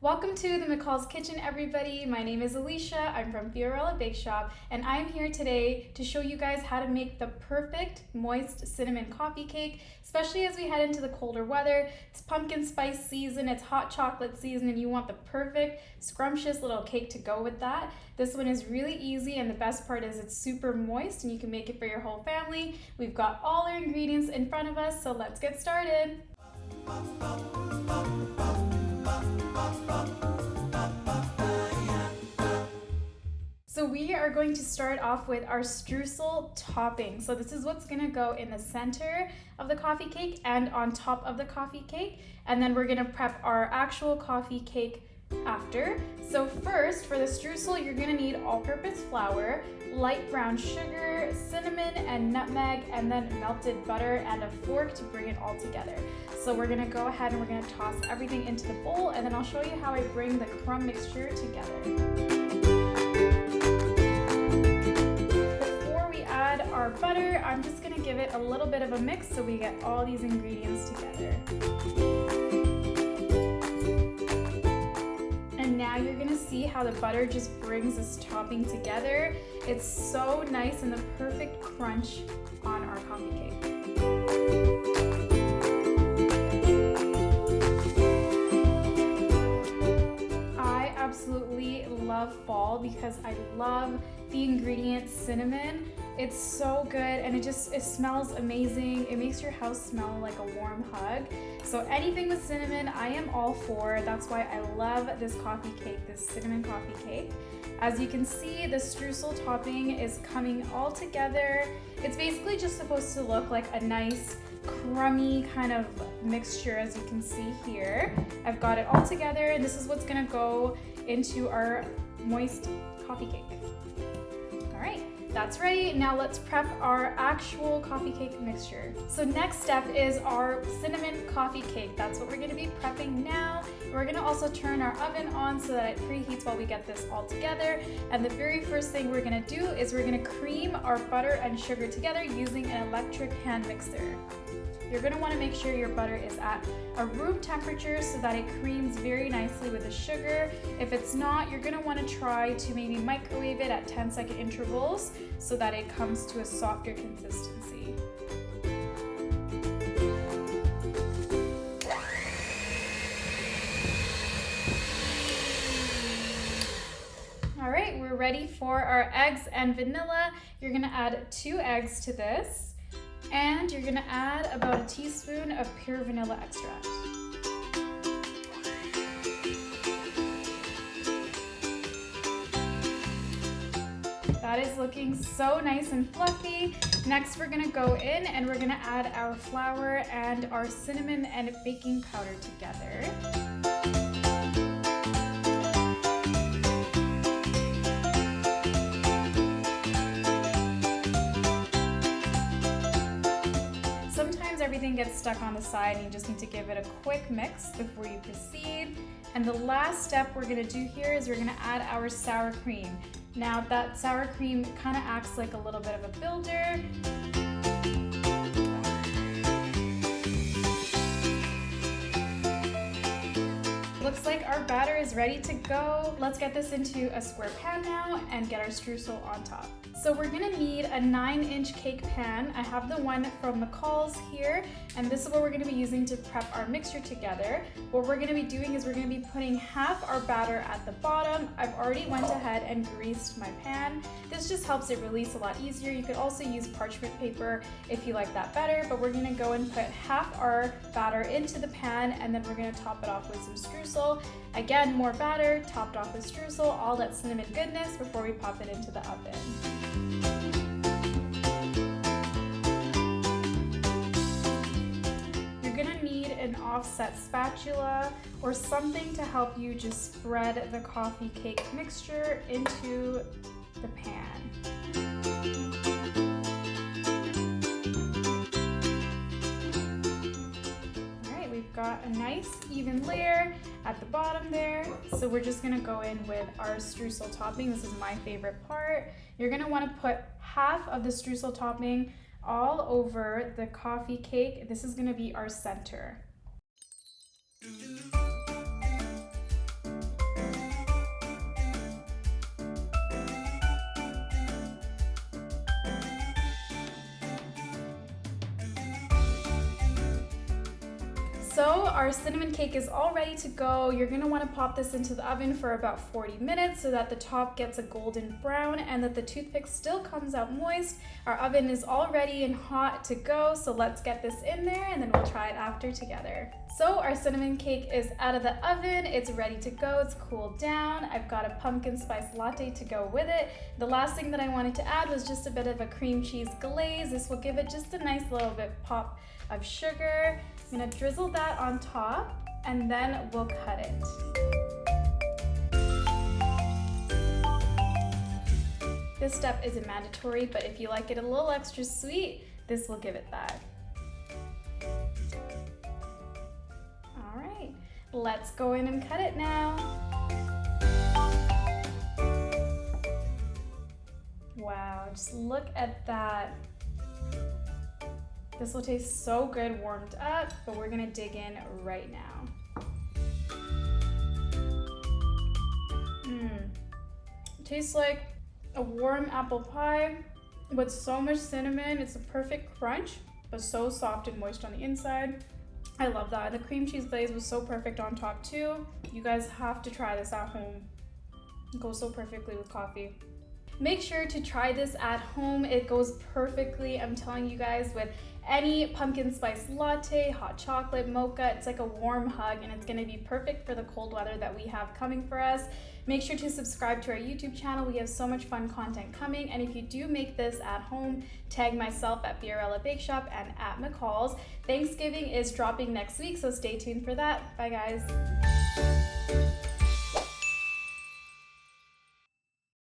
Welcome to the McCall's Kitchen, everybody. My name is Elisha. I'm from Fiorella Bake Shop, and I'm here today to show you guys how to make the perfect moist cinnamon coffee cake, especially as we head into the colder weather. It's pumpkin spice season, it's hot chocolate season, and you want the perfect scrumptious little cake to go with that. This one is really easy, and the best part is it's super moist, and you can make it for your whole family. We've got all our ingredients in front of us, so let's get started. So we are going to start off with our streusel topping. So this is what's gonna go in the center of the coffee cake and on top of the coffee cake. And then we're gonna prep our actual coffee cake after. So first, for the streusel, you're gonna need all-purpose flour, light brown sugar, cinnamon and nutmeg, and then melted butter and a fork to bring it all together. So we're gonna go ahead and we're gonna toss everything into the bowl, and then I'll show you how I bring the crumb mixture together. Our butter, I'm just gonna give it a little bit of a mix so we get all these ingredients together. And now you're gonna see how the butter just brings this topping together. It's so nice and the perfect crunch on our coffee cake. I absolutely love fall because I love the ingredient cinnamon. It's so good, and it smells amazing. It makes your house smell like a warm hug. So anything with cinnamon, I am all for. That's why I love this coffee cake, this cinnamon coffee cake. As you can see, the streusel topping is coming all together. It's basically just supposed to look like a nice, crummy kind of mixture, as you can see here. I've got it all together, and this is what's gonna go into our moist coffee cake. All right. That's ready. Now let's prep our actual coffee cake mixture. So next step is our cinnamon coffee cake. That's what we're going to be prepping now. We're going to also turn our oven on so that it preheats while we get this all together. And the very first thing we're going to do is we're going to cream our butter and sugar together using an electric hand mixer. You're going to want to make sure your butter is at a room temperature so that it creams very nicely with the sugar. If it's not, you're going to want to try to maybe microwave it at 10-second intervals so that it comes to a softer consistency. All right, we're ready for our eggs and vanilla. You're going to add 2 eggs to this. And you're gonna add about a teaspoon of pure vanilla extract. That is looking so nice and fluffy. Next, we're gonna go in and we're gonna add our flour and our cinnamon and baking powder together. Everything gets stuck on the side and you just need to give it a quick mix before you proceed. And the last step we're going to do here is we're going to add our sour cream. Now that sour cream kind of acts like a little bit of a builder. Looks like our batter is ready to go. Let's get this into a square pan now and get our streusel on top. So we're gonna need a 9-inch cake pan. I have the one from McCall's here, and this is what we're gonna be using to prep our mixture together. What we're gonna be doing is we're gonna be putting half our batter at the bottom. I've already went ahead and greased my pan. This just helps it release a lot easier. You could also use parchment paper if you like that better, but we're gonna go and put half our batter into the pan, and then we're gonna top it off with some streusel. Again, more batter, topped off with streusel, all that cinnamon goodness before we pop it into the oven. You're gonna need an offset spatula or something to help you just spread the coffee cake mixture into the pan. We've got a nice even layer at the bottom there. So we're just gonna go in with our streusel topping. This is my favorite part. You're gonna wanna put half of the streusel topping all over the coffee cake. This is gonna be our center. So our cinnamon cake is all ready to go. You're gonna wanna pop this into the oven for about 40 minutes so that the top gets a golden brown and that the toothpick still comes out moist. Our oven is all ready and hot to go, so let's get this in there and then we'll try it after together. So our cinnamon cake is out of the oven, it's ready to go, it's cooled down. I've got a pumpkin spice latte to go with it. The last thing that I wanted to add was just a bit of a cream cheese glaze. This will give it just a nice little bit pop of sugar. I'm gonna drizzle that on top and then we'll cut it. This step isn't mandatory, but if you like it a little extra sweet, this will give it that. All right, let's go in and cut it now. Wow, just look at that. This will taste so good warmed up, but we're gonna dig in right now. Tastes like a warm apple pie with so much cinnamon. It's a perfect crunch, but so soft and moist on the inside. I love that. The cream cheese glaze was so perfect on top too. You guys have to try this at home. It goes so perfectly with coffee. Make sure to try this at home. It goes perfectly, I'm telling you guys, with any pumpkin spice latte, hot chocolate, mocha. It's like a warm hug and it's gonna be perfect for the cold weather that we have coming for us. Make sure to subscribe to our YouTube channel. We have so much fun content coming. And if you do make this at home, tag myself at Fiorella Bake Shop and at McCall's. Thanksgiving is dropping next week, so stay tuned for that. Bye guys.